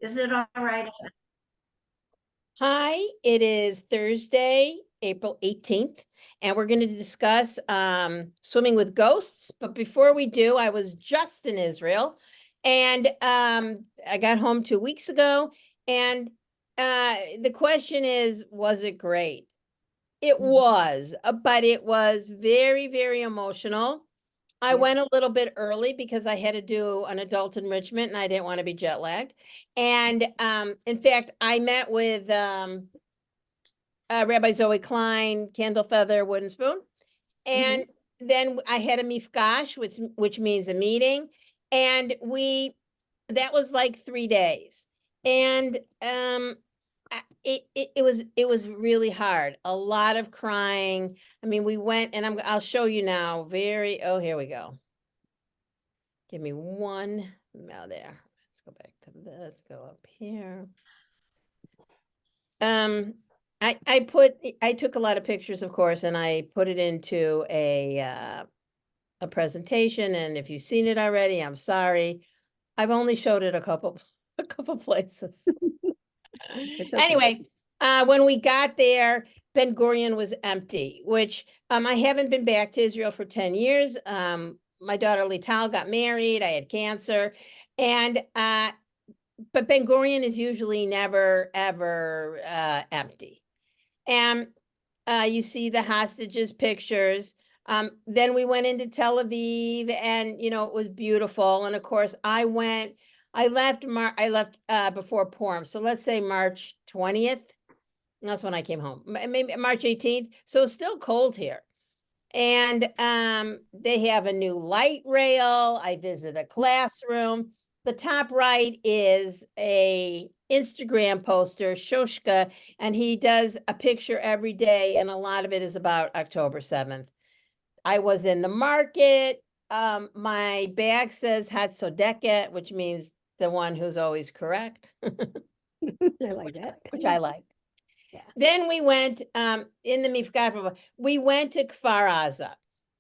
Is it all right? Hi, it is Thursday, April 18th, and we're going to discuss swimming with ghosts. But before we do, I was just in Israel and I got home 2 weeks ago. And the question is, was it great? It was, but it was very, very emotional. I Yeah. went a little bit early because I had to do an adult enrichment and I didn't want to be jet lagged. And in fact, I met with Rabbi Zoe Klein, Candle Feather, Wooden Spoon. And then I had a mifgash, which means a meeting. And that was like 3 days. And it was really hard. A lot of crying. I mean, we went and I'll show you now. Here we go. Give me one. Now there. Let's go back to this. Go up here. I took a lot of pictures, of course, and I put it into a presentation. And if you've seen it already, I'm sorry. I've only showed it a couple a couple places. It's okay. Anyway, when we got there, Ben Gurion was empty, which I haven't been back to Israel for 10 years. My daughter Lital got married, I had cancer, and but Ben Gurion is usually never ever empty. And you see the hostages pictures. Then we went into Tel Aviv, and it was beautiful. And of course, I left before Purim, so let's say March 20th. That's when I came home. Maybe March 18th. So it's still cold here. And they have a new light rail. I visit a classroom. The top right is a Instagram poster, Shoshka, and he does a picture every day, and a lot of it is about October 7th. I was in the market. My bag says Hatzodeket, which means the one who's always correct. I like that. Which I like. Yeah. Then we went in the Mifgah, we went to Kfar Aza,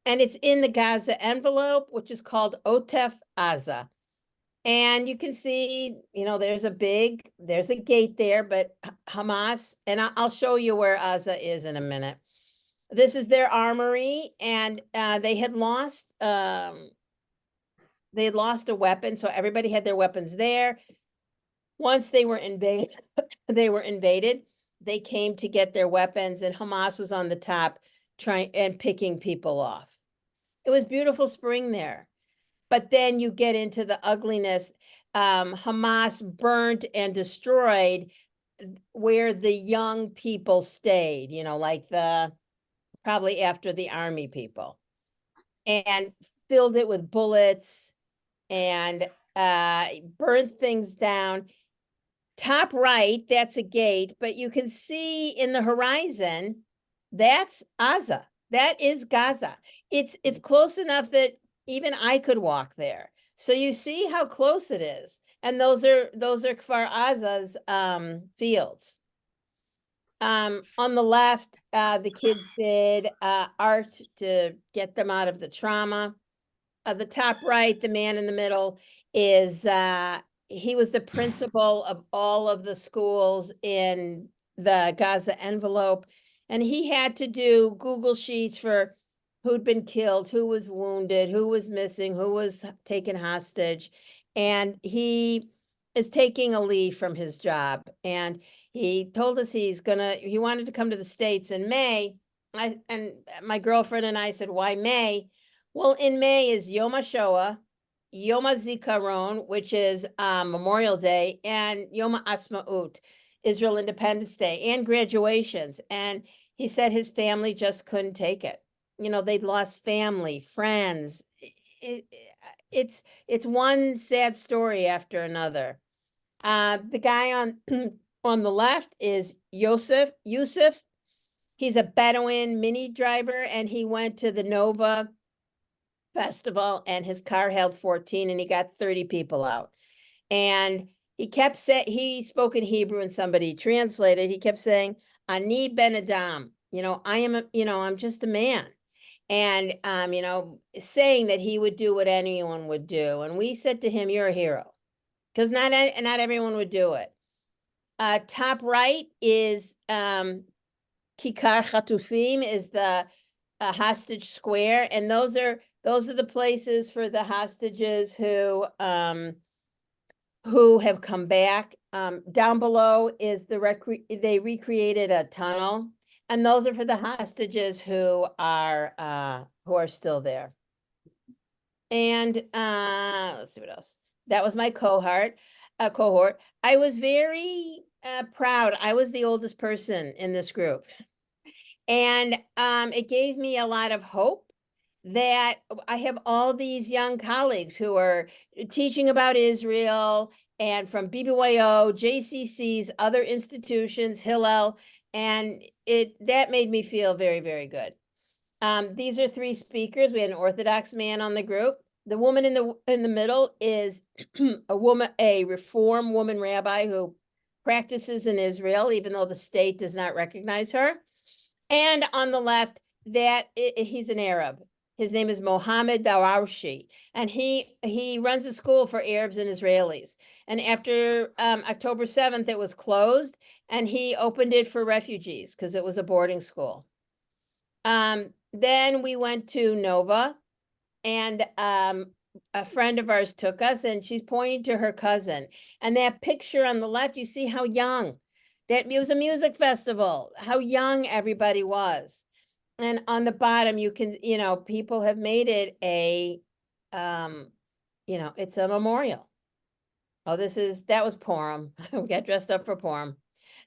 and it's in the Gaza envelope, which is called Otef Aza. And you can see, there's a gate there, but Hamas, and I'll show you where Aza is in a minute. This is their armory, and they had lost a weapon, so everybody had their weapons there. Once they were invaded, they came to get their weapons, and Hamas was on the top trying and picking people off. It was beautiful spring there. But then you get into the ugliness. Hamas burnt and destroyed where the young people stayed, like probably after the army people, and filled it with bullets and burnt things down. Top right, that's a gate, but you can see in the horizon, that's Gaza. That is Gaza. It's close enough that even I could walk there. So you see how close it is. And those are Kfar Aza's fields. On the left, the kids did art to get them out of the trauma. The top right, the man in the middle is he was the principal of all of the schools in the Gaza envelope, and he had to do Google Sheets for who'd been killed, who was wounded, who was missing, who was taken hostage, and he is taking a leave from his job. And he told us he wanted to come to the States in May. And my girlfriend and I said, why May? Well, in May is Yom HaShoah, Yom HaZikaron, which is Memorial Day, and Yom HaAtzmaut, Israel Independence Day, and graduations. And he said his family just couldn't take it. They'd lost family, friends. It's one sad story after another. The guy on on the left is Yusuf. He's a Bedouin mini driver, and he went to the Nova festival, and his car held 14, and he got 30 people out. And he spoke in Hebrew, and somebody translated. He kept saying, Ani ben Adam, I'm just a man. And saying that he would do what anyone would do. And we said to him, you're a hero. because not everyone would do it. Top right is Kikar Chatufim, is the hostage square, and those are the places for the hostages who have come back. Down below is they recreated a tunnel, and those are for the hostages who are still there. And let's see what else. That was my cohort. I was very proud. I was the oldest person in this group. And it gave me a lot of hope that I have all these young colleagues who are teaching about Israel and from BBYO, JCCs, other institutions, Hillel, and that made me feel very, very good. These are three speakers. We had an Orthodox man on the group. The woman in the middle is a Reform woman rabbi who practices in Israel, even though the state does not recognize her. And on the left, he's an Arab. His name is Mohammed Darawshi, and he runs a school for Arabs and Israelis. And after October 7th, it was closed, and he opened it for refugees because it was a boarding school. Then we went to Nova, and a friend of ours took us, and she's pointing to her cousin. And that picture on the left, you see how young. It was a music festival, how young everybody was. And on the bottom, you can, people have made it it's a memorial. Oh, that was Purim. We got dressed up for Purim.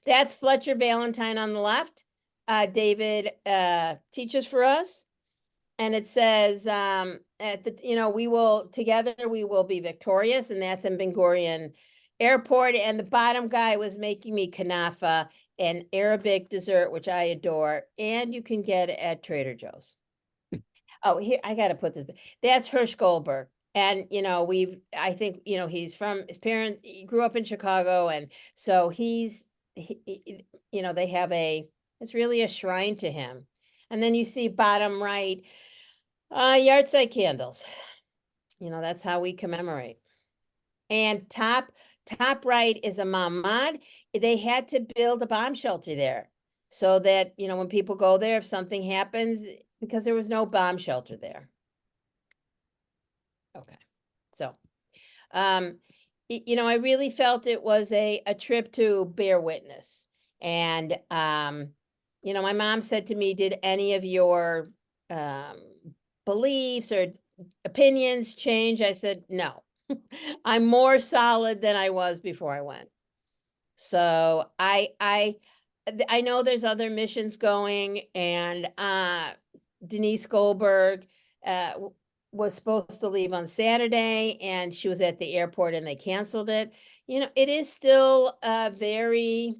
That's Fletcher Valentine on the left. David teaches for us. And it says, we will be victorious. And that's in Ben Gurion Airport. And the bottom guy was making me kanafa, an Arabic dessert, which I adore. And you can get it at Trader Joe's. Oh, here, I got to put this. That's Hirsch Goldberg. And, I think, he's from his parents, he grew up in Chicago. And so they have it's really a shrine to him. And then you see bottom right, yahrzeit candles. That's how we commemorate. And top right is a mamad. They had to build a bomb shelter there so that, when people go there, if something happens, because there was no bomb shelter there. Okay. So, I really felt it was a trip to bear witness. And, my mom said to me, did any of your beliefs or opinions change? I said, no, I'm more solid than I was before I went. So I know there's other missions going, and Denise Goldberg was supposed to leave on Saturday, and she was at the airport and they canceled it. It is still very,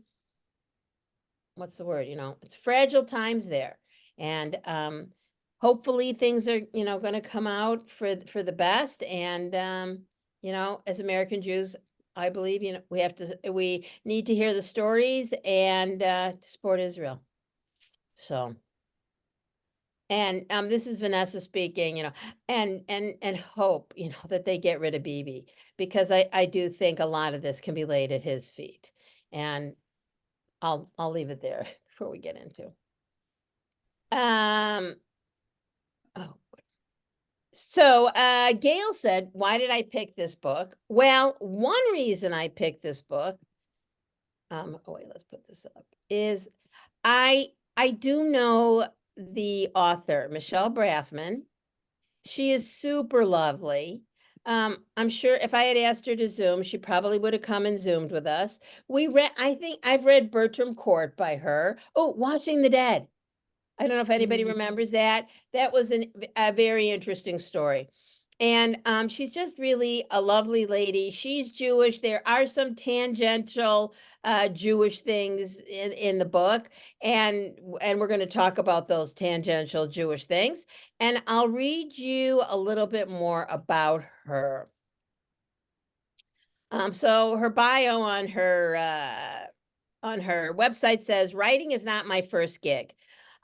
what's the word? It's fragile times there. And hopefully things are, going to come out for the best. And, as American Jews, I believe, we need to hear the stories and to support Israel. So, and this is Vanessa speaking, and hope, that they get rid of Bibi, because I do think a lot of this can be laid at his feet. And I'll leave it there before we get into. So Gail said, why did I pick this book? Well, one reason I picked this book, let's put this up, is I do know the author, Michelle Brafman. She is super lovely. I'm sure if I had asked her to Zoom, she probably would have come and Zoomed with us. I think I've read Bertram Court by her. Oh, Watching the Dead. I don't know if anybody remembers that. That was a very interesting story. And she's just really a lovely lady. She's Jewish. There are some tangential Jewish things in the book. And we're going to talk about those tangential Jewish things. And I'll read you a little bit more about her. So her bio on her website says, writing is not my first gig.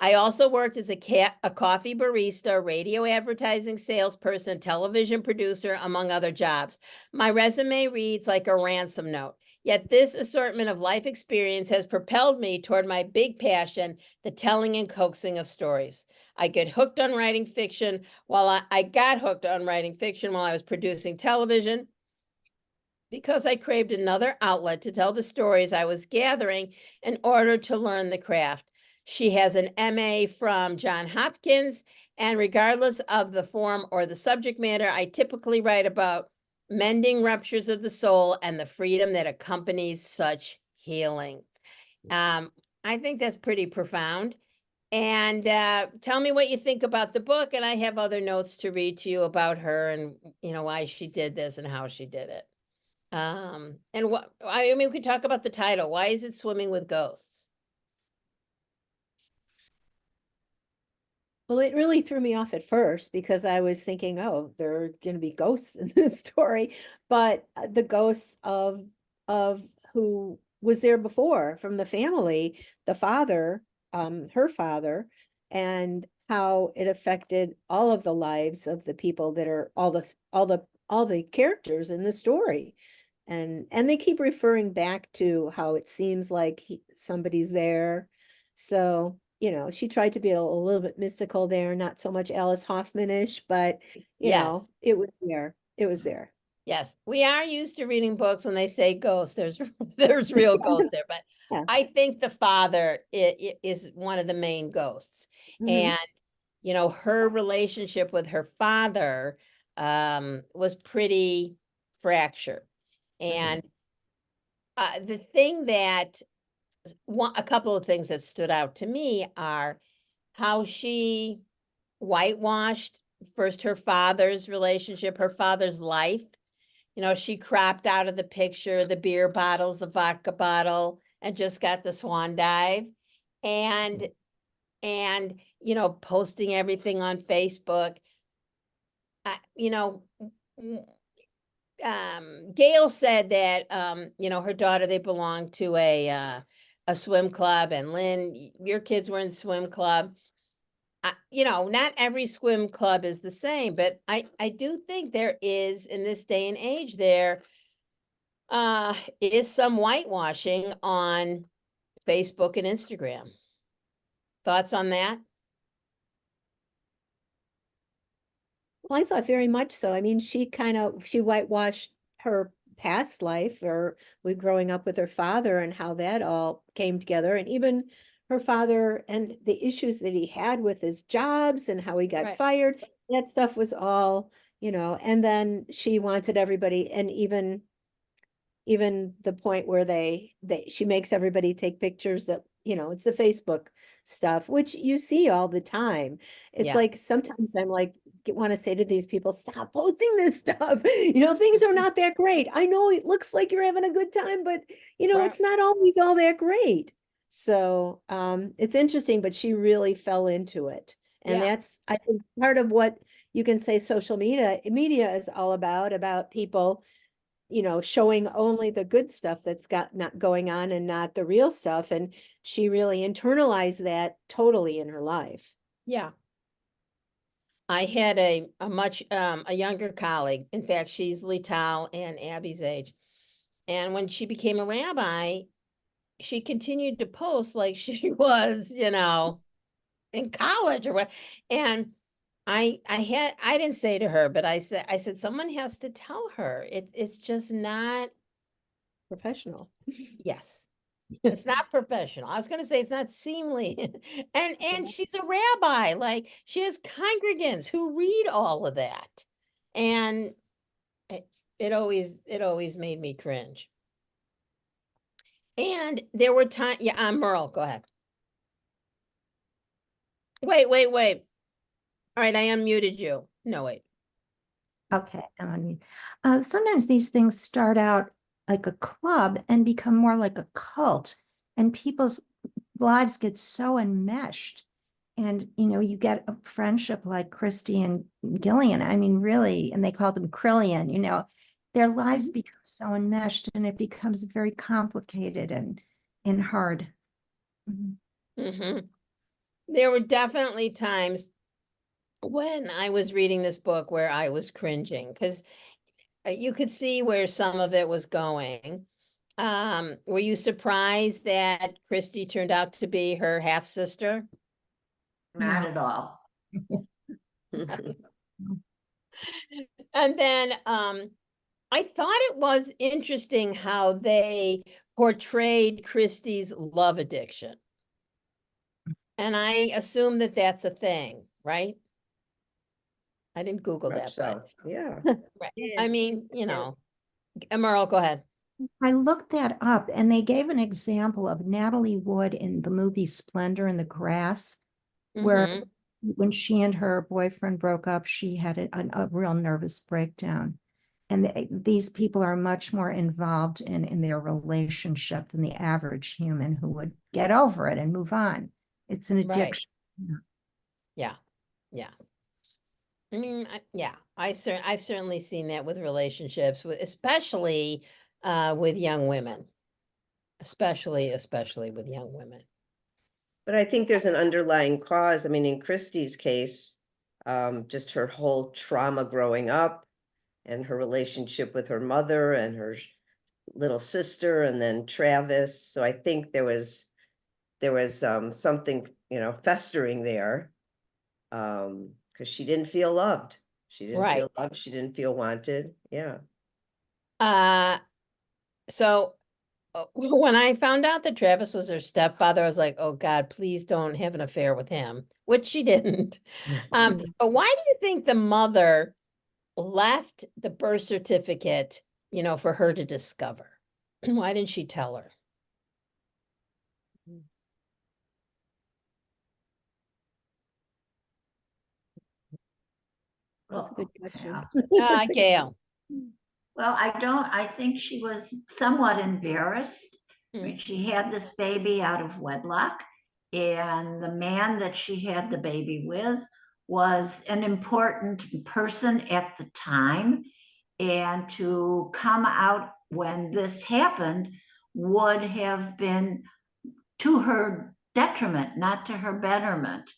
I also worked as a coffee barista, radio advertising salesperson, television producer, among other jobs. My resume reads like a ransom note. Yet this assortment of life experience has propelled me toward my big passion, the telling and coaxing of stories. I got hooked on writing fiction while I got hooked on writing fiction while I was producing television because I craved another outlet to tell the stories I was gathering in order to learn the craft. She has an MA from Johns Hopkins, and regardless of the form or the subject matter, I typically write about mending ruptures of the soul and the freedom that accompanies such healing. I think that's pretty profound. And tell me what you think about the book, and I have other notes to read to you about her and why she did this and how she did it. And what I mean, we could talk about the title. Why is it Swimming with Ghosts? Well, it really threw me off at first because I was thinking, oh, there are going to be ghosts in this story, but the ghosts of who was there before from the family, the father, her father, and how it affected all of the lives of the people that are all the characters in the story. And they keep referring back to how it seems like somebody's there. So, she tried to be a little bit mystical there, not so much Alice Hoffman-ish, but Yes. it was there. It was there. Yes, we are used to reading books when they say ghosts. There's real ghosts there, but Yeah. I think the father is one of the main ghosts. Mhm. And her relationship with her father was pretty fractured. And the thing that a couple of things that stood out to me are how she whitewashed first her father's relationship, her father's life. She cropped out of the picture the beer bottles, the vodka bottle, and just got the swan dive. And posting everything on Facebook. Gail said that her daughter, they belonged to a swim club, and Lynn, your kids were in swim club. Not every swim club is the same, but I do think there is, in this day and age, there is some whitewashing on Facebook and Instagram. Thoughts on that? Well, I thought very much so. I mean, she whitewashed her past life or with growing up with her father and how that all came together. And even her father and the issues that he had with his jobs and how he got Right. fired, that stuff was all, and then she wanted everybody, and even the point where she makes everybody take pictures that, it's the Facebook stuff, which you see all the time. It's Yeah. like sometimes I'm like, want to say to these people, stop posting this stuff. Things are not that great. I know it looks like you're having a good time, but Right. it's not always all that great. So it's interesting, but she really fell into it. And Yeah. that's, I think, part of what you can say social media is all about people showing only the good stuff that's not going on and not the real stuff. And she really internalized that totally in her life. Yeah. I had a much a younger colleague. In fact, she's Lital and Abby's age. And when she became a rabbi, she continued to post like she was, in college or what. And I didn't say to her, but I said someone has to tell her. It's just not Professional. yes. It's not professional. I was going to say it's not seemly. And she's a rabbi. Like, she has congregants who read all of that. And it always made me cringe. And there were times, yeah, Merle, go ahead. Wait. All right, I unmuted you. No, wait. Okay. Sometimes these things start out like a club and become more like a cult, and people's lives get so enmeshed. And you get a friendship like Christy and Gillian. I mean, really, and they call them Krillian. Their lives become so enmeshed, and it becomes very complicated and hard. Mm-hmm. there were definitely times when I was reading this book where I was cringing because you could see where some of it was going. Were you surprised that Christy turned out to be her half sister? Not No. at all. And then I thought it was interesting how they portrayed Christy's love addiction. And I assume that that's a thing, right? I didn't Google that, Much so, yeah. but right. I is, mean, you it know, is. Merle, go ahead. I looked that up and they gave an example of Natalie Wood in the movie Splendor in the Grass, where Mhm. when she and her boyfriend broke up, she had a real nervous breakdown. And these people are much more involved in their relationship than the average human who would get over it and move on. It's an Right. addiction. Yeah. Yeah. I mean, yeah, I've certainly seen that with relationships, with especially with young women, especially with young women. But I think there's an underlying cause. I mean, in Christie's case, just her whole trauma growing up and her relationship with her mother and her little sister and then Travis. So I think there was something, festering there. Because she didn't feel loved. She didn't Right. feel loved. She didn't feel wanted. Yeah. So when I found out that Travis was her stepfather, I was like, oh God, please don't have an affair with him, which she didn't. But why do you think the mother left the birth certificate, for her to discover? Why didn't she tell her? That's a good question. Gail. Well, I think she was somewhat embarrassed. I mean, Mm. she had this baby out of wedlock, and the man that she had the baby with was an important person at the time. And to come out when this happened would have been to her detriment, not to her betterment.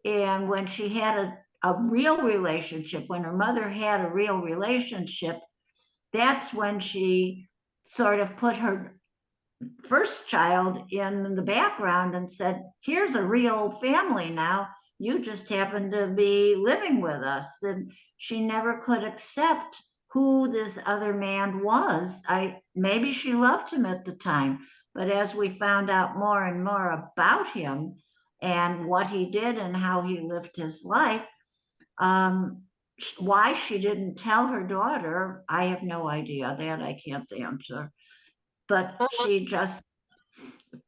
And when she had a real relationship, when her mother had a real relationship, that's when she sort of put her first child in the background and said, here's a real family now. You just happen to be living with us. And she never could accept who this other man was. Maybe she loved him at the time, but as we found out more and more about him and what he did and how he lived his life, why she didn't tell her daughter, I have no idea. That I can't answer. But she just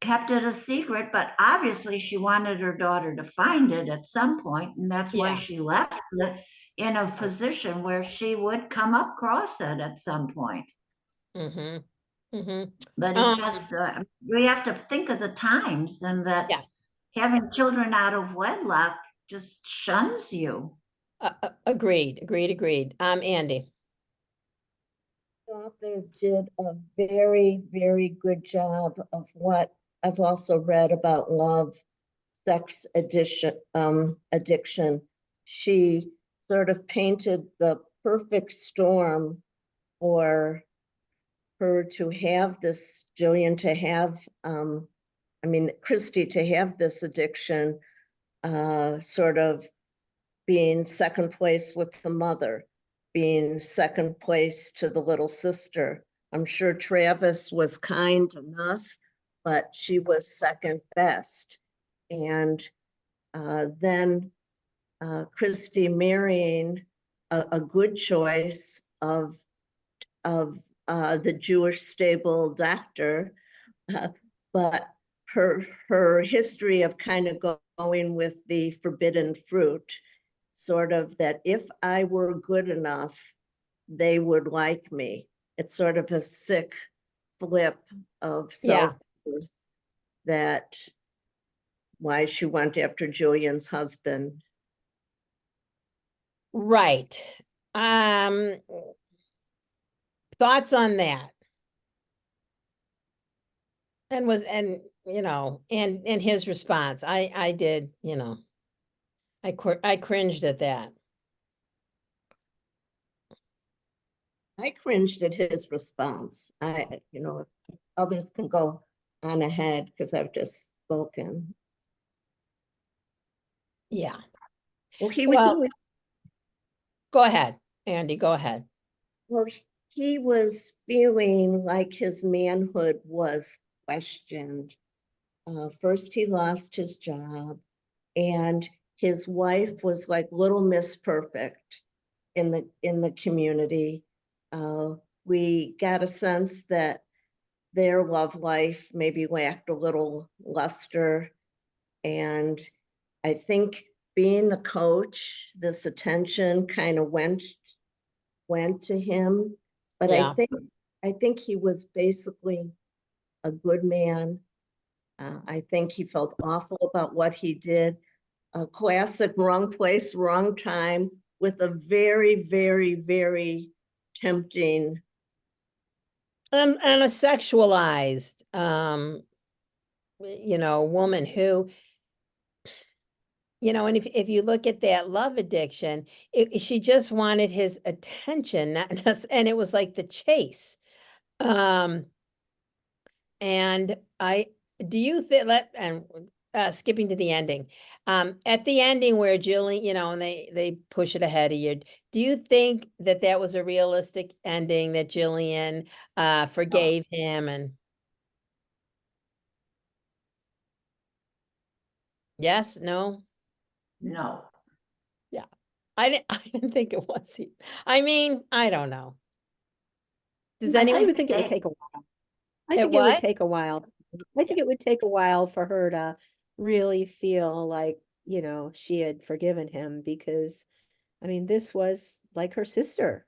kept it a secret. But obviously, she wanted her daughter to find it at some point, and that's why Yeah. she left it in a position where she would come across it at some point. Mm-hmm. Mm-hmm. But it just, we have to think of the times and that Yeah. having children out of wedlock just shuns you. Agreed. Andy. Author did a very, very good job of what I've also read about love, sex addiction. She sort of painted the perfect storm for her to have this, Jillian to have, Christy to have this addiction, sort of being second place with the mother, being second place to the little sister. I'm sure Travis was kind enough, but she was second best. And then Christy marrying a good choice of the Jewish stable doctor, but her history of kind of going with the forbidden fruit, sort of that if I were good enough, they would like me. It's sort of a sick flip of self-worth, that why she went after Julian's husband. Right. Thoughts on that? And and his response, I did, I cringed at that. I cringed at his response. Others can go on ahead because I've just spoken. Yeah. Well, he Well, was, go ahead, Andy, go ahead. well, he was feeling like his manhood was questioned. First, he lost his job, and his wife was like Little Miss Perfect in the community. We got a sense that their love life maybe lacked a little luster. And I think being the coach, this attention kind of went to him. But Yeah. I think he was basically a good man. I think he felt awful about what he did. A classic wrong place, wrong time with a very, very, very tempting. And a sexualized, woman who, and if you look at that love addiction, she just wanted his attention, and it was like the chase. And do you think skipping to the ending, at the ending where Jillian, and they push it ahead of you, do you think that was a realistic ending, that Jillian forgave him? And yes, no? No. Yeah. I didn't think it was. I mean, I don't know. Does I anyone? would think it would Hey. take a while. I It think it would what? take a while. I think it would take a while for her to really feel like, she had forgiven him because, I mean, this was like her sister.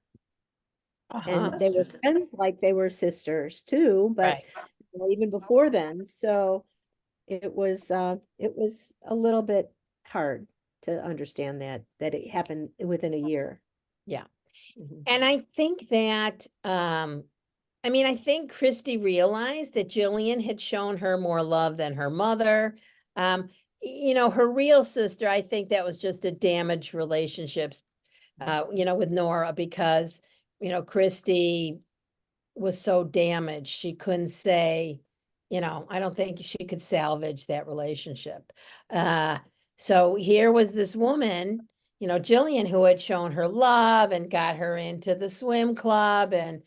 Uh-huh. And they were friends like they were sisters too, but Right. even before then. So it was a little bit hard to understand that it happened within a year. Yeah. And I think that, I think Christy realized that Jillian had shown her more love than her mother. Her real sister, I think that was just a damaged relationships, with Nora, because, Christy was so damaged. She couldn't say, I don't think she could salvage that relationship. So here was this woman, Jillian, who had shown her love and got her into the swim club and,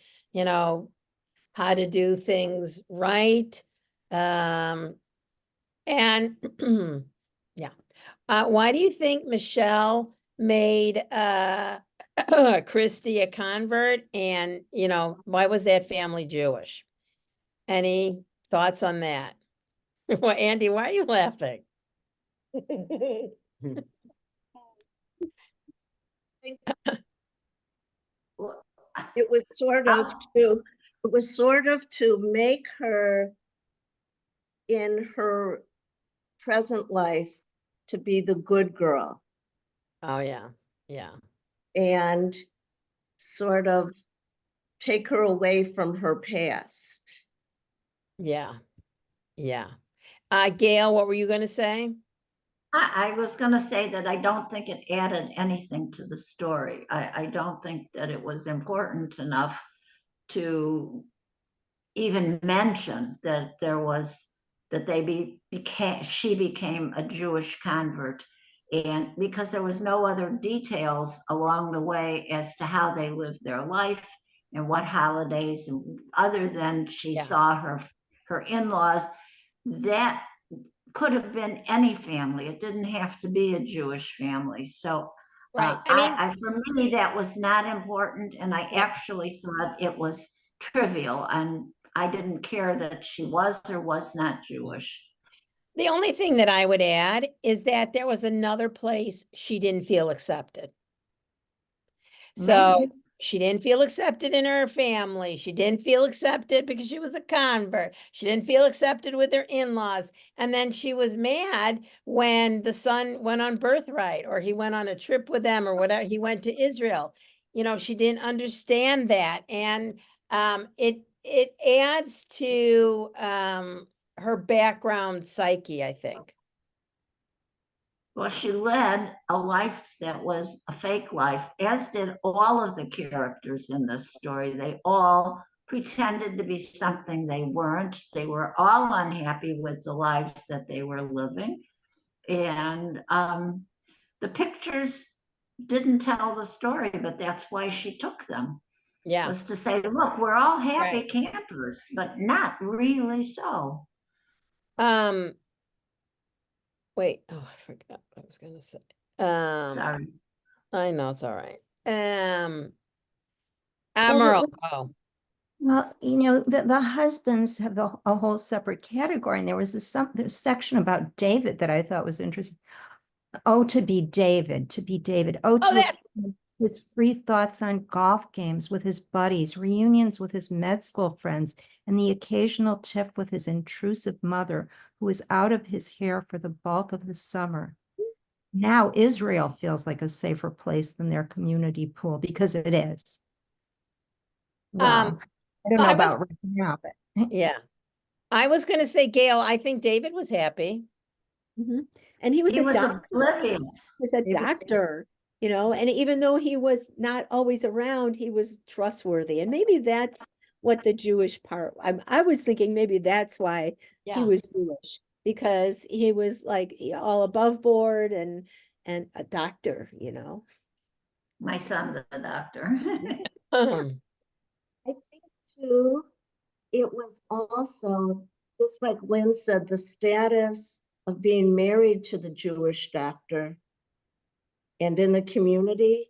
how to do things right. And yeah. Why do you think Michelle made Christy a convert? And, why was that family Jewish? Any thoughts on that? Well, Andy, why are you laughing? Well, It was sort of to make her in her present life to be the good girl Oh, yeah. Yeah. and sort of take her away from her past. Yeah. Yeah. Gail, what were you going to say? I was going to say that I don't think it added anything to the story. I don't think that it was important enough to even mention that she became a Jewish convert, and because there was no other details along the way as to how they lived their life and what holidays, and other than she Yeah. saw her in-laws, that could have been any family. It didn't have to be a Jewish family. So Right. I mean, for me, that was not important. And I yeah. actually thought it was trivial. And I didn't care that she was or was not Jewish. The only thing that I would add is that there was another place she didn't feel accepted. So Maybe. she didn't feel accepted in her family. She didn't feel accepted because she was a convert. She didn't feel accepted with her in-laws. And then she was mad when the son went on birthright, or he went on a trip with them, or whatever. He went to Israel. She didn't understand that. And it adds to her background psyche, I think. Well, she led a life that was a fake life, as did all of the characters in this story. They all pretended to be something they weren't. They were all unhappy with the lives that they were living. And the pictures didn't tell the story, but that's why she took them, Yeah. was to say, look, we're all happy Right. campers, but not really so. Wait, oh, I forgot what I was gonna say. Sorry. I know it's all right. Well, Admiral, oh, Well, the husbands have a whole separate category, and there was there's a section about David that I thought was interesting. Oh, to be David, to be David. Oh, oh, to that, his free thoughts on golf games with his buddies, reunions with his med school friends, and the occasional tiff with his intrusive mother, who was out of his hair for the bulk of the summer. Now Israel feels like a safer place than their community pool, because it is. Well, I don't know I was, about right now, but yeah. I was gonna say, Gail, I think David was happy. mhm. And he was He a was doctor. oblivious. Was a David- doctor, and even though he was not always around, he was trustworthy. And maybe that's what the Jewish part, I was thinking maybe that's why he Yeah. was Jewish, because he was like all above board and a doctor, My son's a doctor. I think too, it was also, just like Lynn said, the status of being married to the Jewish doctor and in the community,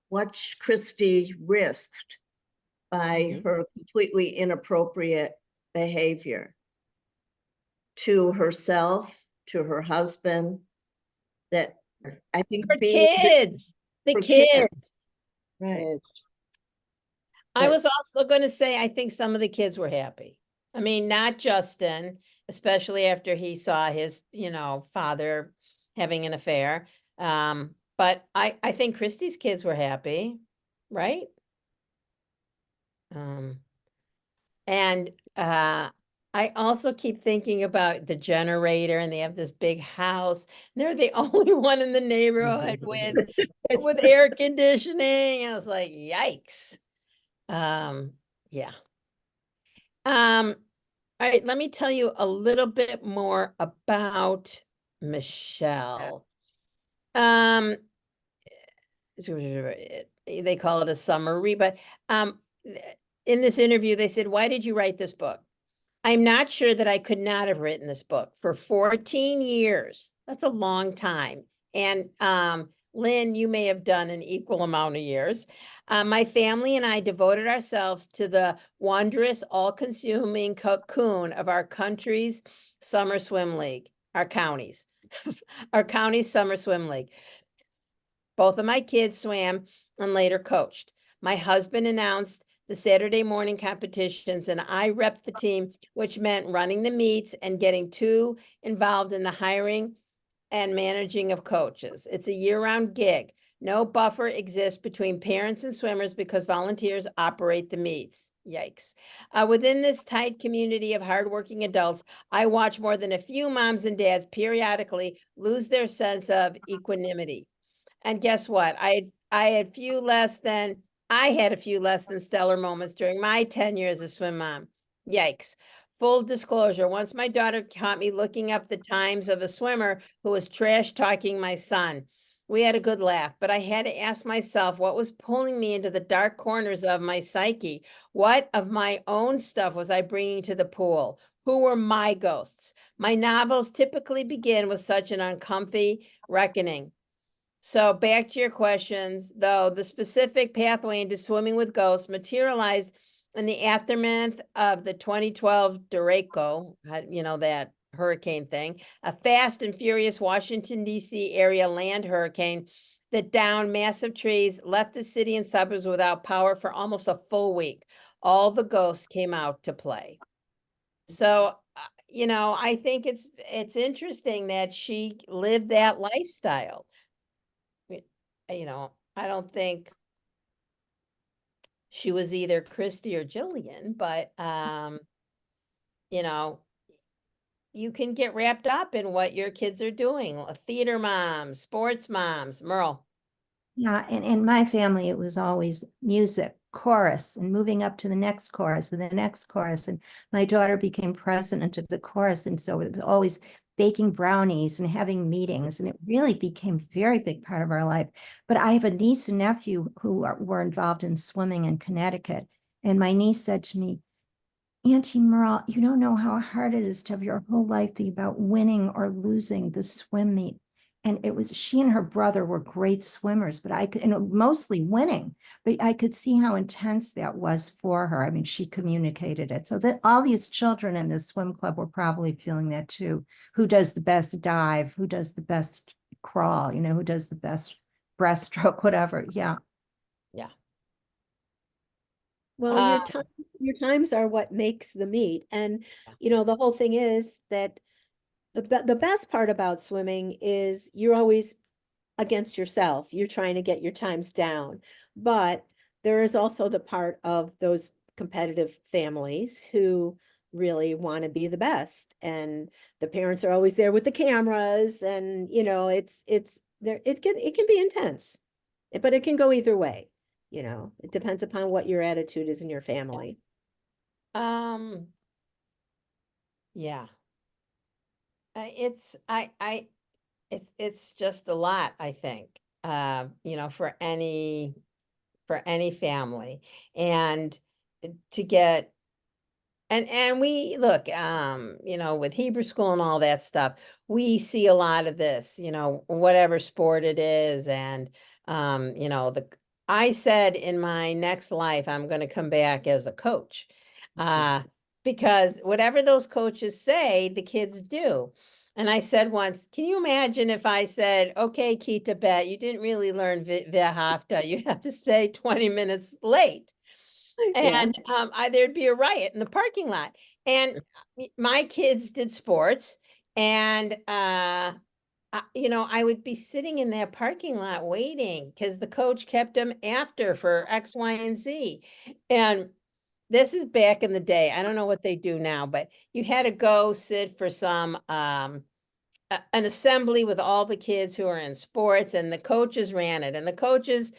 what Christie risked by her completely inappropriate behavior to herself, to her husband, that I think For being kids, the for kids. kids. Right. It's I But- was also gonna say, I think some of the kids were happy. I mean, not Justin, especially after he saw his, father having an affair. But I think Christie's kids were happy, right? And I also keep thinking about the generator, and they have this big house. And they're the only one in the neighborhood with air conditioning. And I was like, yikes. Yeah. All right, let me tell you a little bit more about Michelle. They call it a summary, but in this interview, they said, "Why did you write this book?" I'm not sure that I could not have written this book for 14 years. That's a long time. And Lynn, you may have done an equal amount of years. My family and I devoted ourselves to the wondrous, all-consuming cocoon of our country's summer swim league, our county's summer swim league. Both of my kids swam and later coached. My husband announced the Saturday morning competitions, and I repped the team, which meant running the meets and getting too involved in the hiring and managing of coaches. It's a year-round gig. No buffer exists between parents and swimmers because volunteers operate the meets. Yikes. Within this tight community of hardworking adults, I watch more than a few moms and dads periodically lose their sense of equanimity. And guess what? I had a few less than stellar moments during my 10 years as swim mom. Yikes. Full disclosure, once my daughter caught me looking up the times of a swimmer who was trash talking my son. We had a good laugh, but I had to ask myself what was pulling me into the dark corners of my psyche. What of my own stuff was I bringing to the pool? Who were my ghosts? My novels typically begin with such an uncomfy reckoning. So back to your questions, though, the specific pathway into swimming with ghosts materialized in the aftermath of the 2012 derecho, that hurricane thing, a fast and furious Washington, D.C. area land hurricane that downed massive trees, left the city and suburbs without power for almost a full week. All the ghosts came out to play. So, I think it's interesting that she lived that lifestyle. I don't think she was either Christy or Jillian, but you can get wrapped up in what your kids are doing. Theater moms, sports moms, Merle. Yeah, and in my family, it was always music, chorus, and moving up to the next chorus and the next chorus. And my daughter became president of the chorus. And so it was always baking brownies and having meetings. And it really became a very big part of our life. But I have a niece and nephew who were involved in swimming in Connecticut. And my niece said to me, Auntie Merle, you don't know how hard it is to have your whole life be about winning or losing the swim meet. And it was, she and her brother were great swimmers, but I could, and mostly winning, but I could see how intense that was for her. I mean, she communicated it. So that all these children in this swim club were probably feeling that too. Who does the best dive? Who does the best crawl? You know, who does the best breaststroke, whatever. Yeah. Yeah. Well, Uh, your times are what makes the meet. And, the whole thing is that the best part about swimming is you're always against yourself. You're trying to get your times down. But there is also the part of those competitive families who really want to be the best. And the parents are always there with the cameras, and it's there, it can be intense. But it can go either way. It depends upon what your attitude is in your family. um, yeah. It's just a lot, I think, for any family. And to get, and we look, with Hebrew school and all that stuff, we see a lot of this, whatever sport it is. And, I said in my next life, I'm going to come back as a coach. Because whatever those coaches say, the kids do. And I said once, can you imagine if I said, okay, Kita Bet, you didn't really learn V'ahavta, you have to stay 20 minutes late. Yeah. And there'd be a riot in the parking lot. And my kids did sports, and I would be sitting in that parking lot waiting because the coach kept them after for X, Y, and Z. And this is back in the day. I don't know what they do now, but you had to go sit for some an assembly with all the kids who are in sports, and the coaches ran it. And the coaches,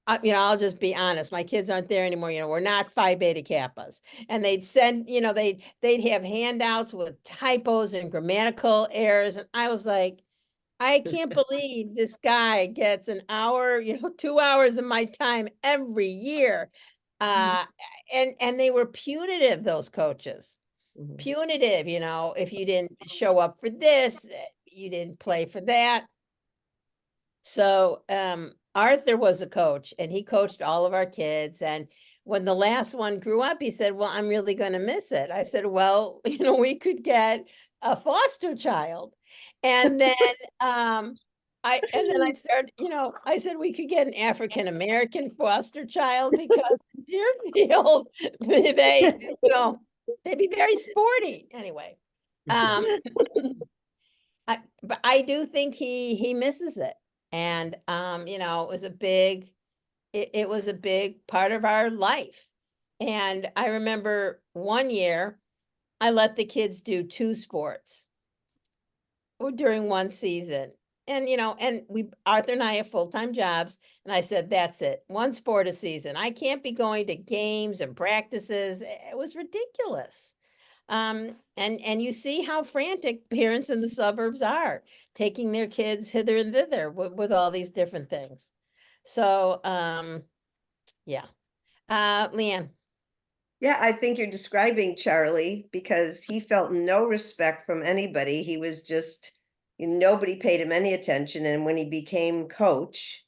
I'll just be honest, my kids aren't there anymore. We're not Phi Beta Kappas. And they'd send, they'd have handouts with typos and grammatical errors. And I was like, I can't believe this guy gets an hour, 2 hours of my time every year. And they were punitive, those coaches. Punitive, if you didn't show up for this, you didn't play for that. So Arthur was a coach, and he coached all of our kids. And when the last one grew up, he said, well, I'm really going to miss it. I said, well, we could get a foster child. And then I started, I said we could get an African American foster child, because in Deerfield, they'd be very sporty anyway. But I do think he misses it. And it was a big part of our life. And I remember one year I let the kids do 2 sports during one season. And Arthur and I have full-time jobs, and I said, that's it, 1 sport a season. I can't be going to games and practices. It was ridiculous. And you see how frantic parents in the suburbs are, taking their kids hither and thither with all these different things. So, yeah. Leanne. Yeah, I think you're describing Charlie, because he felt no respect from anybody. He was just, nobody paid him any attention. And when he became coach,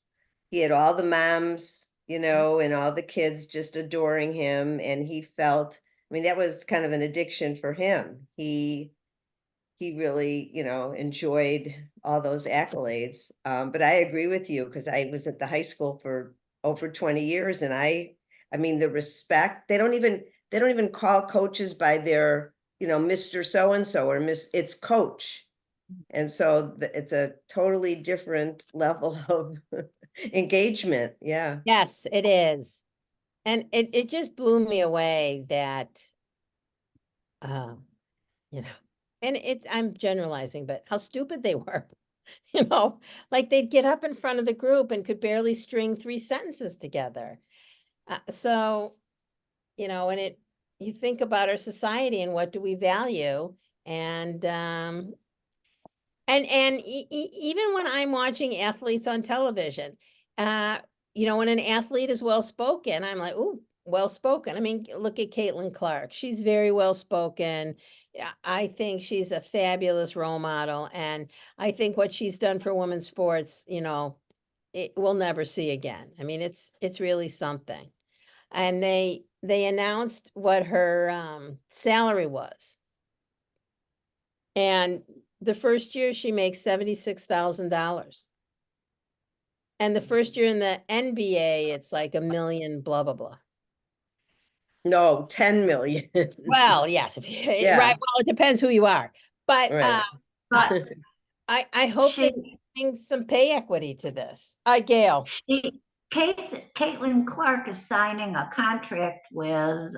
he had all the moms, and all the kids just adoring him. And he felt, that was kind of an addiction for him. He really, enjoyed all those accolades. But I agree with you, because I was at the high school for over 20 years, and the respect, they don't even call coaches by their, Mr. So-and-so or Miss, it's coach. And so it's a totally different level of engagement. Yeah. Yes, it is. And it just blew me away that, you know, and I'm generalizing, but how stupid they were. You know, like they'd get up in front of the group and could barely string 3 sentences together. So, you know, and you think about our society and what do we value? And even when I'm watching athletes on television, uh, you know, when an athlete is well spoken, I'm like, ooh, well spoken. I mean, look at Caitlin Clark. She's very well spoken. Yeah, I think she's a fabulous role model, and I think what she's done for women's sports, you know, it we'll never see again. I mean, it's really something. And they announced what her salary was. And the first year she makes $76,000. And the first year in the NBA, it's like $1 million, blah, blah, blah. No, 10 million. Well, yes, if you, Yeah. right, well, it depends who you are. But Right. But I hope they she, bring some pay equity to this. Gail. Caitlin Clark is signing a contract with,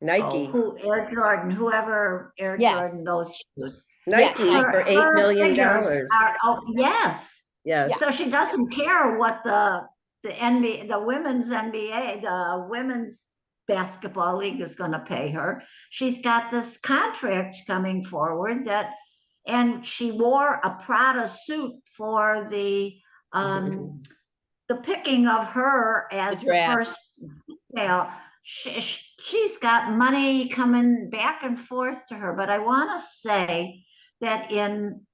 Nike, who, Air Jordan, whoever Air Yes. Jordan, those shoes. Nike Yeah, for $8 million. Figures are, oh, yes. Yes. So she doesn't care what the NBA, the women's NBA, the women's basketball league is going to pay her. She's got this contract coming forward and she wore a Prada suit for the picking of her as the draft. first female. She's got money coming back and forth to her, but I want to say that in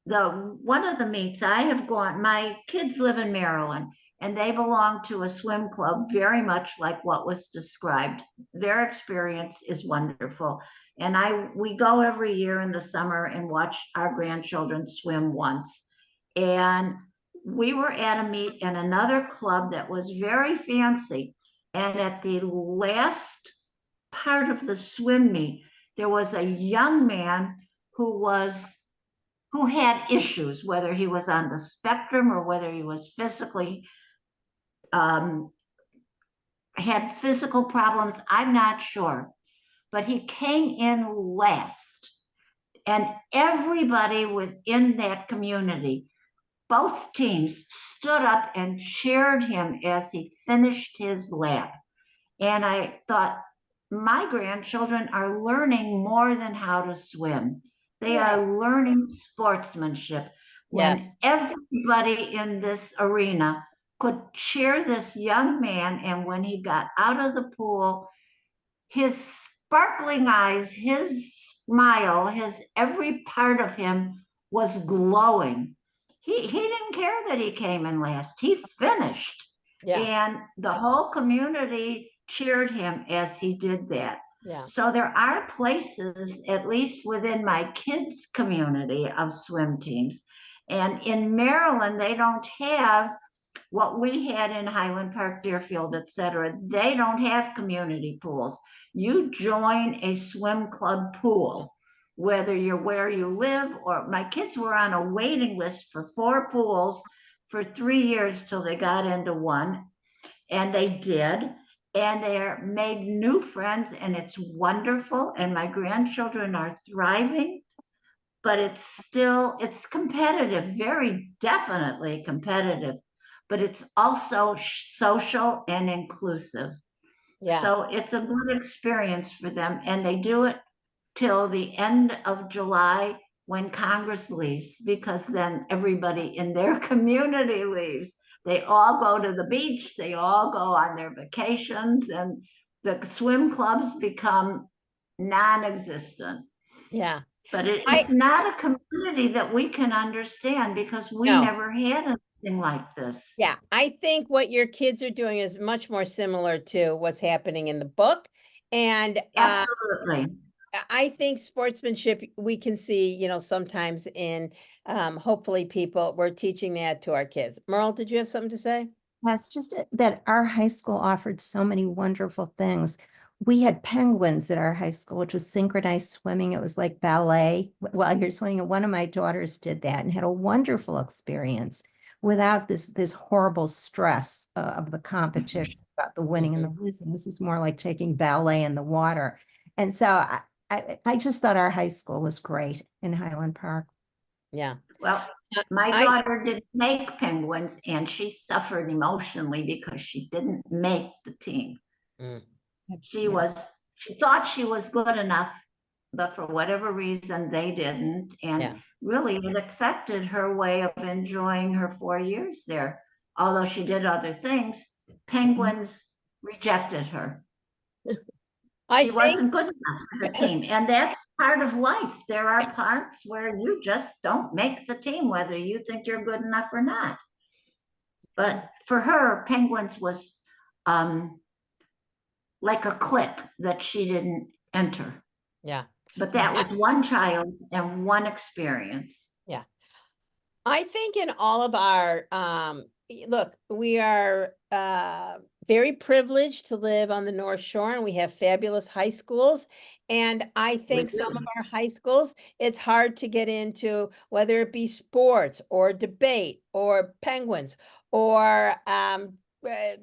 one of the meets I have gone, my kids live in Maryland and they belong to a swim club very much like what was described. Their experience is wonderful. And we go every year in the summer and watch our grandchildren swim once. And we were at a meet in another club that was very fancy. And at the last part of the swim meet, there was a young man who had issues, whether he was on the spectrum or whether he was physically had physical problems. I'm not sure, but he came in last, and everybody within that community, both teams, stood up and cheered him as he finished his lap. And I thought, my grandchildren are learning more than how to swim. They Yes. are learning sportsmanship. When Yes. everybody in this arena could cheer this young man, and when he got out of the pool, his sparkling eyes, his smile, his every part of him was glowing. He didn't care that he came in last. He finished. Yeah. And the whole community cheered him as he did that. Yeah. So there are places, at least within my kids' community of swim teams. And in Maryland, they don't have what we had in Highland Park, Deerfield, et cetera. They don't have community pools. You join a swim club pool, whether you're where you live, or my kids were on a waiting list for 4 pools for 3 years till they got into one, and they did. And they made new friends, and it's wonderful. And my grandchildren are thriving, but it's competitive, very definitely competitive, but it's also social and inclusive. Yeah. So it's a good experience for them, and they do it till the end of July when Congress leaves, because then everybody in their community leaves. They all go to the beach, they all go on their vacations, and the swim clubs become non-existent. Yeah. But it's not a community that we can understand because we No. never had anything like this. Yeah, I think what your kids are doing is much more similar to what's happening in the book. And Absolutely. I think sportsmanship, we can see, you know, sometimes in hopefully we're teaching that to our kids. Merle, did you have something to say? That's just that our high school offered so many wonderful things. We had penguins at our high school, which was synchronized swimming. It was like ballet while you're swimming. And one of my daughters did that and had a wonderful experience without this horrible stress of the competition about the winning and the losing. This is more like taking ballet in the water. And so I just thought our high school was great in Highland Park. Yeah. Well, my I- daughter didn't make penguins and she suffered emotionally because she didn't make the team. Mm. She thought she was good enough, but for whatever reason, they didn't. Yeah. And really, it affected her way of enjoying her 4 years there. Although she did other things, penguins rejected her. I She think, wasn't good enough for the team. And that's part of life. There are parts where you just don't make the team, whether you think you're good enough or not. But for her, penguins was like a clique that she didn't enter. yeah. But that was one child and one experience. I think in all of our, look, we are very privileged to live on the North Shore and we have fabulous high schools. And I think some of our high schools, it's hard to get into, whether it be sports or debate or penguins or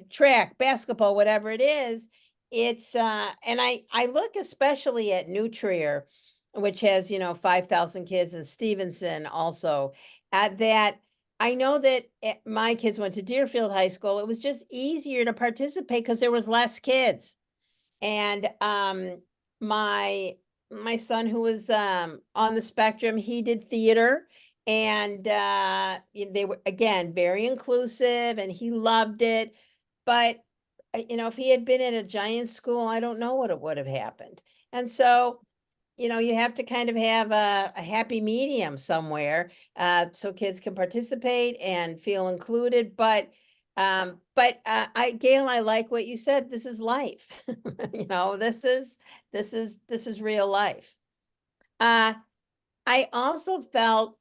track, basketball, whatever it is. It's, and I look especially at New Trier, which has, 5,000 kids, and Stevenson also. That I know that my kids went to Deerfield High School. It was just easier to participate because there was less kids. And my son, who was on the spectrum, he did theater, and they were, again, very inclusive, and he loved it. But if he had been in a giant school, I don't know what it would have happened. And so you have to kind of have a happy medium somewhere, so kids can participate and feel included. But Gail, I like what you said. This is life. This is real life. I also felt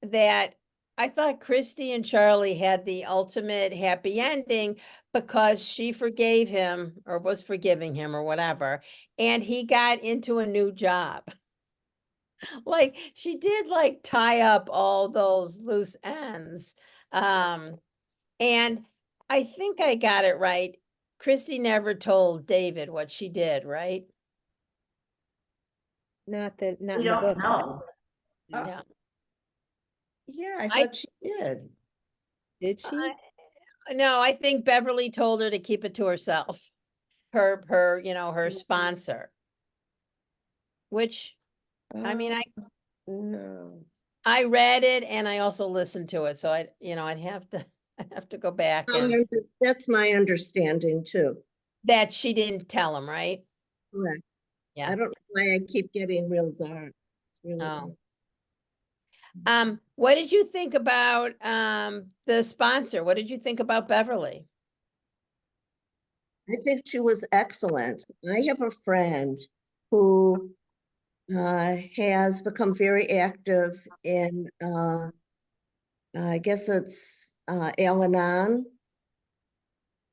that I thought Christy and Charlie had the ultimate happy ending because she forgave him, or was forgiving him, or whatever, and he got into a new job. Like, she did like tie up all those loose ends. And I think I got it right. Christy never told David what she did, right? Not We in the don't book. know. Yeah. Yeah, I I- thought she did. Did she? No, I think Beverly told her to keep it to herself. Her sponsor. Which, I mean, No. I read it and I also listened to it, so I'd have to go back and That's my understanding too. that she didn't tell him, right? Correct. Yeah. I don't know why I keep getting real dark. It's really Oh. dark. What did you think about the sponsor? What did you think about Beverly? I think she was excellent. I have a friend who has become very active in, I guess it's Al-Anon.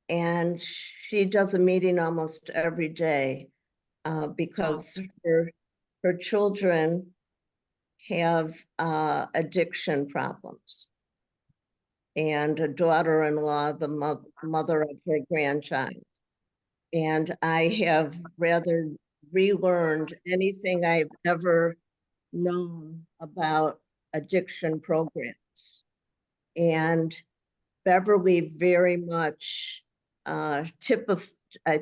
And she does a meeting almost every day because her children have addiction problems. And a daughter-in-law, the mother of her grandchild. And I have rather relearned anything I've ever known about addiction programs. And Beverly very much I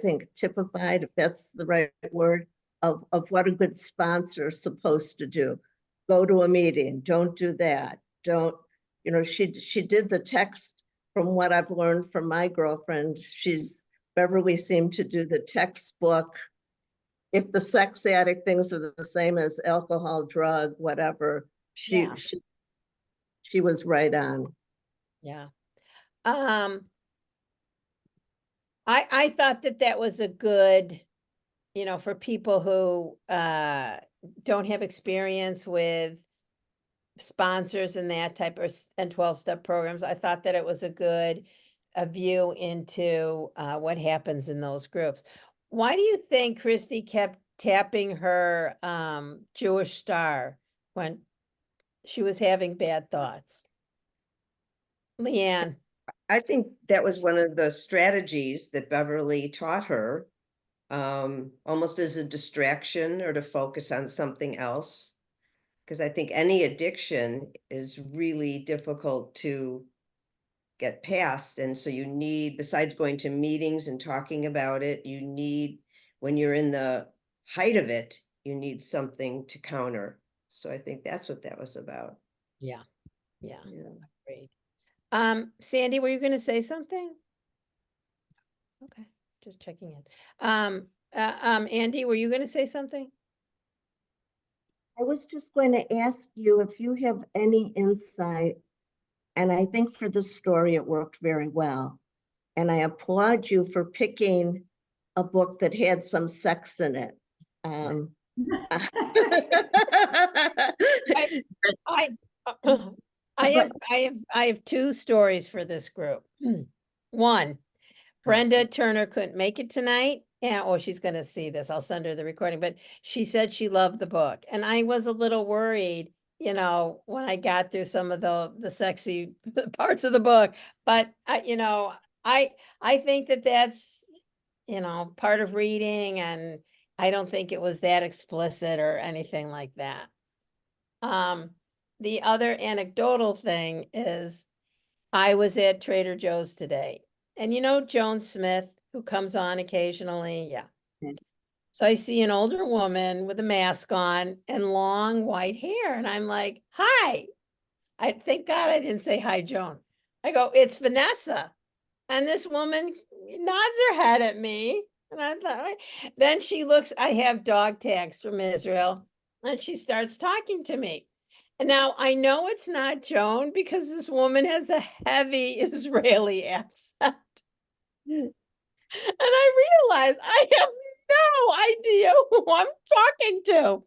think typified, if that's the right word, of what a good sponsor is supposed to do. Go to a meeting, don't do that. Don't, she did the text. From what I've learned from my girlfriend, Beverly seemed to do the textbook. If the sex addict things are the same as alcohol, drug, whatever, she was right on. Yeah. I thought that was a good, for people who don't have experience with sponsors and that type of and 12-step programs. I thought that it was a good view into what happens in those groups. Why do you think Christy kept tapping her Jewish star when she was having bad thoughts? Leanne. I think that was one of the strategies that Beverly taught her almost as a distraction or to focus on something else. Because I think any addiction is really difficult to get past. And so you need, besides going to meetings and talking about it, you need, when you're in the height of it, you need something to counter. So I think that's what that was about. Yeah, yeah, Yeah. great. Sandy, were you gonna say something? Okay, just checking in. Andy, were you gonna say something? I was just going to ask you if you have any insight, and I think for this story it worked very well. And I applaud you for picking a book that had some sex in it. I, I have two stories for this group. One, Brenda Turner couldn't make it tonight. Yeah, oh, she's gonna see this. I'll send her the recording, but she said she loved the book. And I was a little worried, you know, when I got through some of the sexy parts of the book. But you know, I think that that's, you know, part of reading, and I don't think it was that explicit or anything like that. The other anecdotal thing is I was at Trader Joe's today, and you know Joan Smith, who comes on occasionally? Yeah. Yes. So I see an older woman with a mask on and long white hair, and I'm like, hi. I thank God I didn't say hi, Joan. I go, it's Vanessa. And this woman nods her head at me. And I thought, "Right." Then she looks, I have dog tags from Israel, and she starts talking to me. And now I know it's not Joan because this woman has a heavy Israeli accent. And I realized I have no idea who I'm talking to.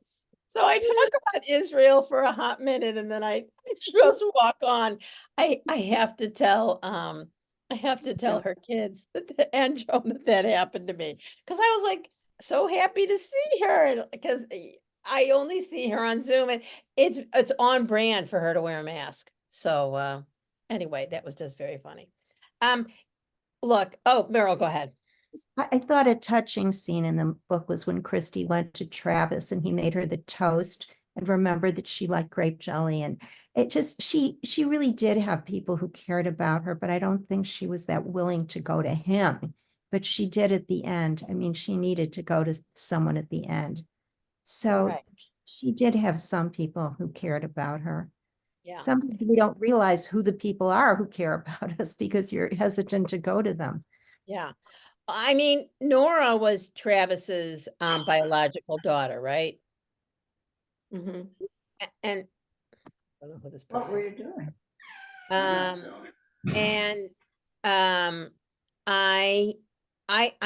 So I talk about Israel for a hot minute and then I just walk on. I have to tell her kids and Joan that happened to me. Because I was like so happy to see her because I only see her on Zoom and it's on brand for her to wear a mask. So anyway, that was just very funny. Look, oh, Meryl, go ahead. I thought a touching scene in the book was when Christy went to Travis and he made her the toast and remembered that she liked grape jelly. And it just, she really did have people who cared about her, but I don't think she was that willing to go to him. But she did at the end. I mean, she needed to go to someone at the end. So Right. she did have some people who cared about her. Yeah. Sometimes we don't realize who the people are who care about us because you're hesitant to go to them. Yeah. I mean, Nora was Travis's biological daughter, right? Mhm. And I don't know who this What were person. you doing? And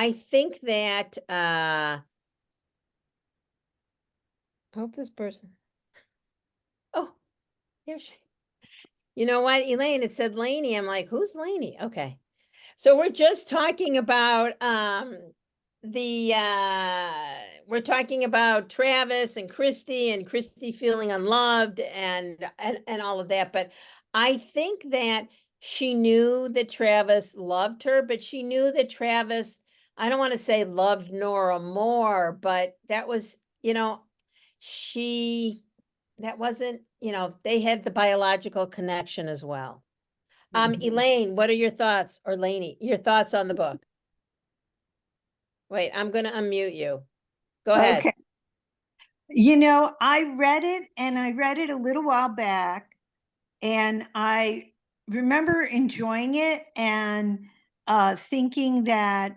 I think that I hope this person. Oh, here she. You know what, Elaine? It said Lainey. I'm like, who's Lainey? Okay. So we're just talking about we're talking about Travis and Christy feeling unloved and all of that. But I think that she knew that Travis loved her, but she knew that Travis, I don't want to say loved Nora more, but that was, you know, that wasn't, you know, they had the biological connection as well. Elaine, what are your thoughts, or Lainey, your thoughts on the book? Wait, I'm gonna unmute you. Go ahead. Okay. You know, I read it and I read it a little while back and I remember enjoying it and thinking that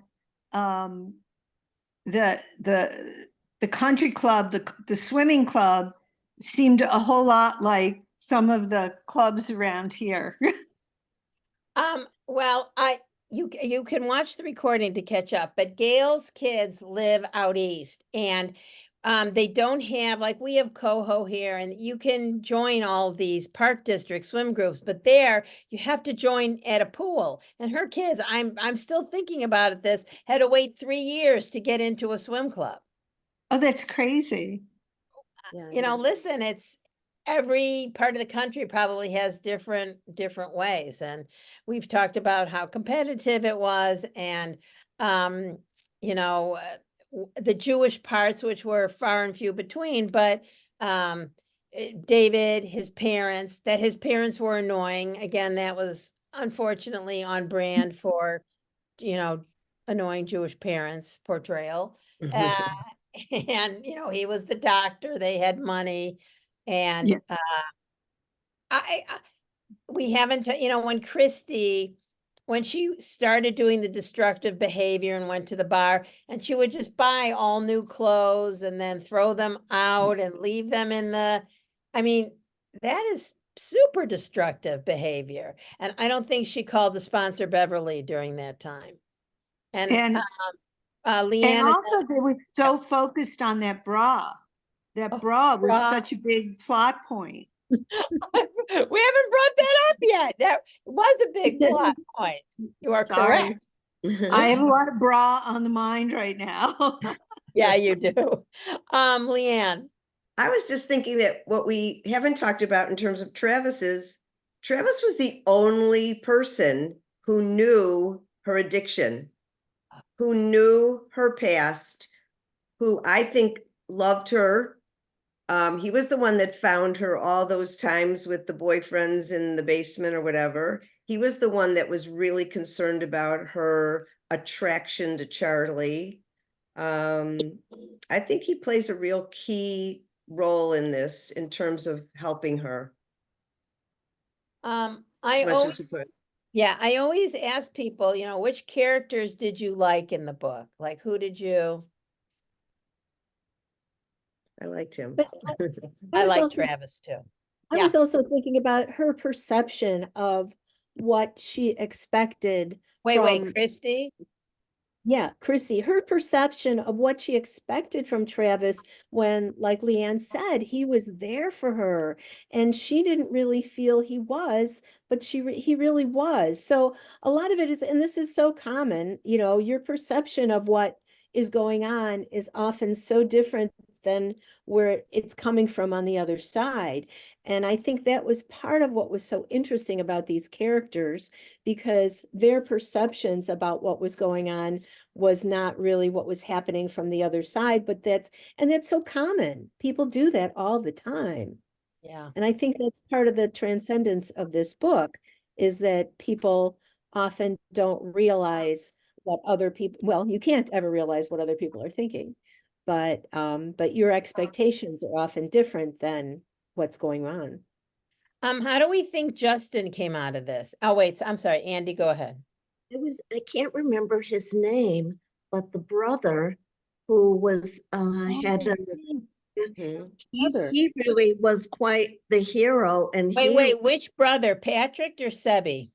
um, the country club, the swimming club seemed a whole lot like some of the clubs around here. Well, you can watch the recording to catch up, but Gail's kids live out east and they don't have, like, we have Coho here and you can join all these park district swim groups, but there you have to join at a pool. And her kids, I'm still thinking about it, this had to wait 3 years to get into a swim club. Oh, that's crazy. You know, listen, it's every part of the country probably has different ways. And we've talked about how competitive it was. And, you know, the Jewish parts, which were far and few between, but David, his parents were annoying. Again, that was unfortunately on brand for, annoying Jewish parents portrayal. And, he was the doctor, they had money. And Yeah. we haven't, when she started doing the destructive behavior and went to the bar, and she would just buy all new clothes and then throw them out and leave them in the, that is super destructive behavior. And I don't think she called the sponsor Beverly during that time. And And Leanne, also they were so focused on that bra. That Oh, bra was bra. such a big plot point. we haven't brought that up yet. That was a big plot point. You are Sorry. correct. I have a lot of bra on the mind right now. Yeah, you do. Leanne. I was just thinking that what we haven't talked about in terms of Travis is Travis was the only person who knew her addiction, who knew her past, who I think loved her. He was the one that found her all those times with the boyfriends in the basement or whatever. He was the one that was really concerned about her attraction to Charlie. I think he plays a real key role in this in terms of helping her. I as much as always, he could. yeah, I always ask people, which characters did you like in the book? Like, who did you? I liked him. But I was like also- Travis too. I Yeah. was also thinking about her perception of what she expected Wait, from, Christy? yeah, Chrissy, her perception of what she expected from Travis when, like Leanne said, he was there for her and she didn't really feel he was, but he really was. So a lot of it is, and this is so common, your perception of what is going on is often so different than where it's coming from on the other side. And I think that was part of what was so interesting about these characters, because their perceptions about what was going on was not really what was happening from the other side, but that's so common. People do that all the time. Yeah. And I think that's part of the transcendence of this book, is that people often don't realize what other people, well, you can't ever realize what other people are thinking, but your expectations are often different than what's going on. How do we think Justin came out of this? Oh, wait, I'm sorry, Andy, go ahead. I can't remember his name, but the brother who was had a he really was quite the hero, and Wait, which brother, Patrick or Sebby?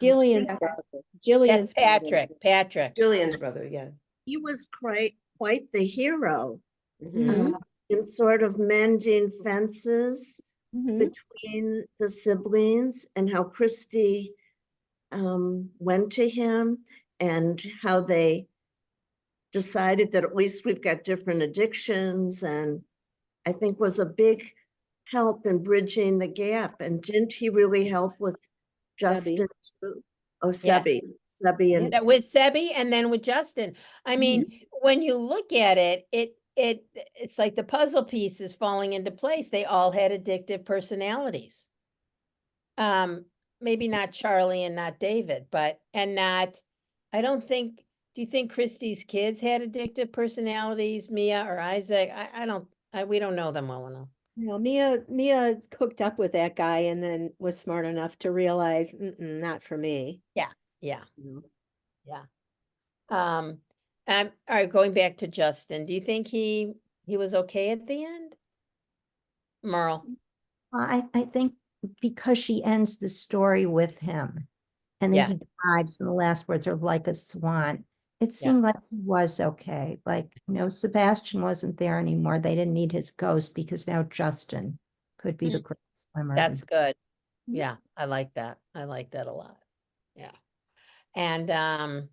Gillian's brother. Jillian's brother. Patrick. Julian's brother, yeah. he was quite the hero Mhm. in sort of mending fences Mhm. between the siblings, and how Christy went to him and how they decided that at least we've got different addictions, and I think was a big help in bridging the gap. And didn't he really help with Justin too? Oh, Yeah. Sebby and That with Sebby and then with Justin. I mean, when you look at it, it's like the puzzle pieces falling into place. They all had addictive personalities. Maybe not Charlie and not David, I don't think, do you think Christy's kids had addictive personalities, Mia or Isaac? We don't know them well enough. Mia hooked up with that guy and then was smart enough to realize, not for me. Yeah. Yeah. You know? Yeah. All right, going back to Justin, do you think he was okay at the end? Merle. I think because she ends the story with him and then Yeah. he dives and the last words are like a swan. It seemed like he was okay. Like, Sebastian wasn't there anymore. They didn't need his ghost because now Justin could be the great swimmer. That's good. Yeah, I like that. I like that a lot. Yeah. And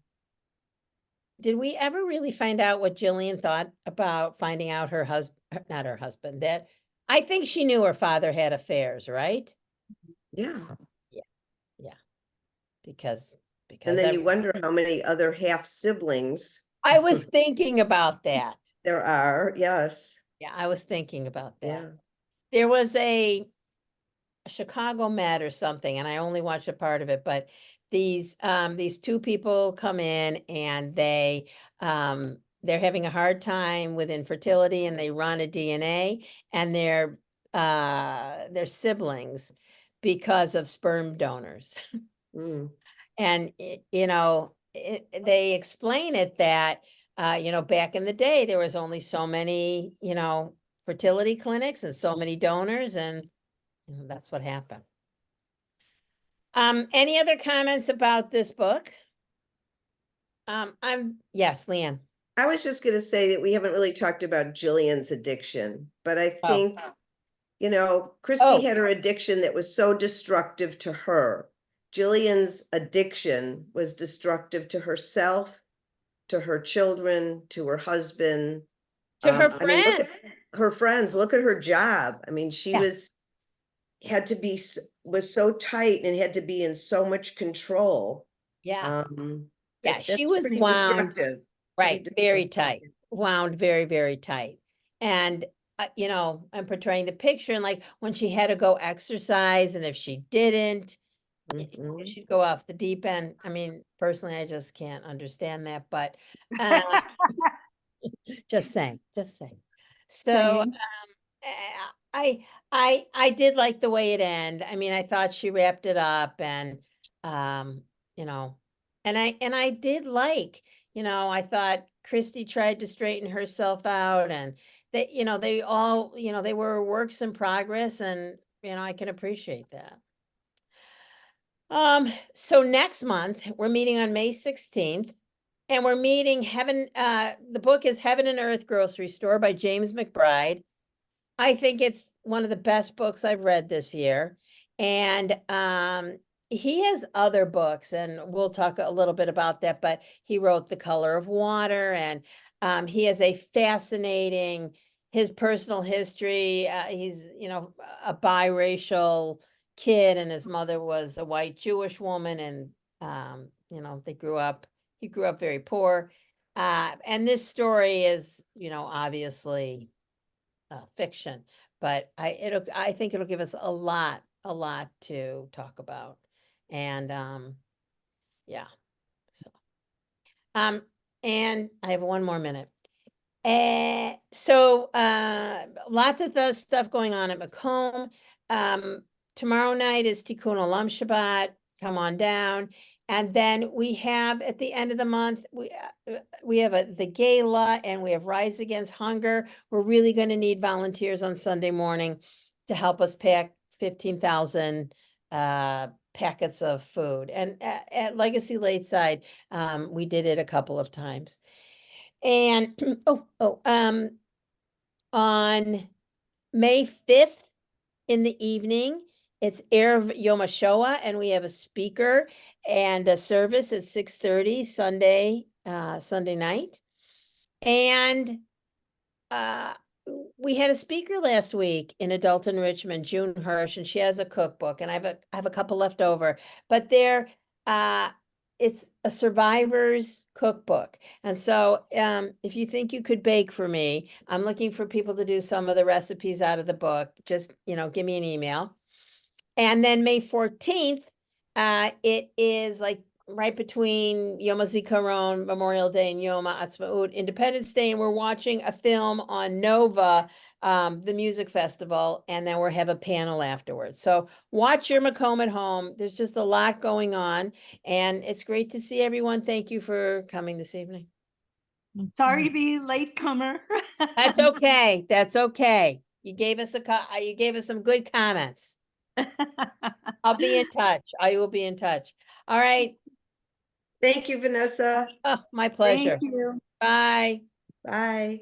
did we ever really find out what Jillian thought about finding out her husband, not her husband, that I think she knew her father had affairs, right? Yeah. Yeah. Because And then you every- wonder how many other half siblings I was thinking about that. There are, yes, Yeah, I was thinking about that. yeah. There was a Chicago Med or something, and I only watched a part of it, but these two people come in and they're having a hard time with infertility and they run a DNA and they're siblings because of sperm donors. Mm, And they explain it that back in the day there was only so many fertility clinics and so many donors, and that's what happened. Any other comments about this book? Yes, Leanne. I was just gonna say that we haven't really talked about Jillian's addiction, but I Oh. think, Christy Oh. had her addiction that was so destructive to her. Jillian's addiction was destructive to herself, to her children, to her husband. To her I mean, look friend. at her friends, look at her job. I mean, she Yeah. was so tight and had to be in so much control. Yeah. Yeah, she That's was pretty wound, destructive. right, very tight, destructive. wound very, very tight. And, I'm portraying the picture and like when she had to go exercise and if she didn't, Mhm. she'd go off the deep end. I mean, personally, I just can't understand that, but just saying, just saying. So, Same. I did like the way it ended. I mean, I thought she wrapped it up and, you know, and I did like, I thought Christy tried to straighten herself out and they all, they were works in progress and, I can appreciate that. So next month, we're meeting on May 16th. And we're meeting the book is Heaven and Earth Grocery Store by James McBride. I think it's one of the best books I've read this year. And he has other books, and we'll talk a little bit about that, but he wrote The Color of Water, and he has a fascinating, his personal history. He's, a biracial kid, and his mother was a white Jewish woman, and he grew up very poor. And this story is, obviously fiction, but I think it'll give us a lot to talk about. And yeah. So and I have one more minute. So lots of the stuff going on at Macomb. Tomorrow night is Tikkun Olam Shabbat. Come on down. And then we have at the end of the month, we have the gala and we have Rise Against Hunger. We're really going to need volunteers on Sunday morning to help us pack 15,000 packets of food. And at Legacy Lakeside, we did it a couple of times. And on May 5th in the evening, it's Erev Yom HaShoah, and we have a speaker and a service at 6:30 Sunday night. And we had a speaker last week in Adult Enrichment, June Hirsch, and she has a cookbook, and I have a couple left over, but it's a survivor's cookbook. And so if you think you could bake for me, I'm looking for people to do some of the recipes out of the book. Just, give me an email. And then May 14th, it is like right between Yom HaZikaron, Memorial Day, and Yom HaAtzmaut, Independence Day, and we're watching a film on Nova, the music festival, and then we'll have a panel afterwards. So watch your Macomb at home. There's just a lot going on, and it's great to see everyone. Thank you for coming this evening. Sorry to be a late comer. That's okay. That's okay. You gave us some good comments. I'll be in touch. I will be in touch. All right. Thank you, Vanessa. Oh, my pleasure. Thank you. Bye. Bye.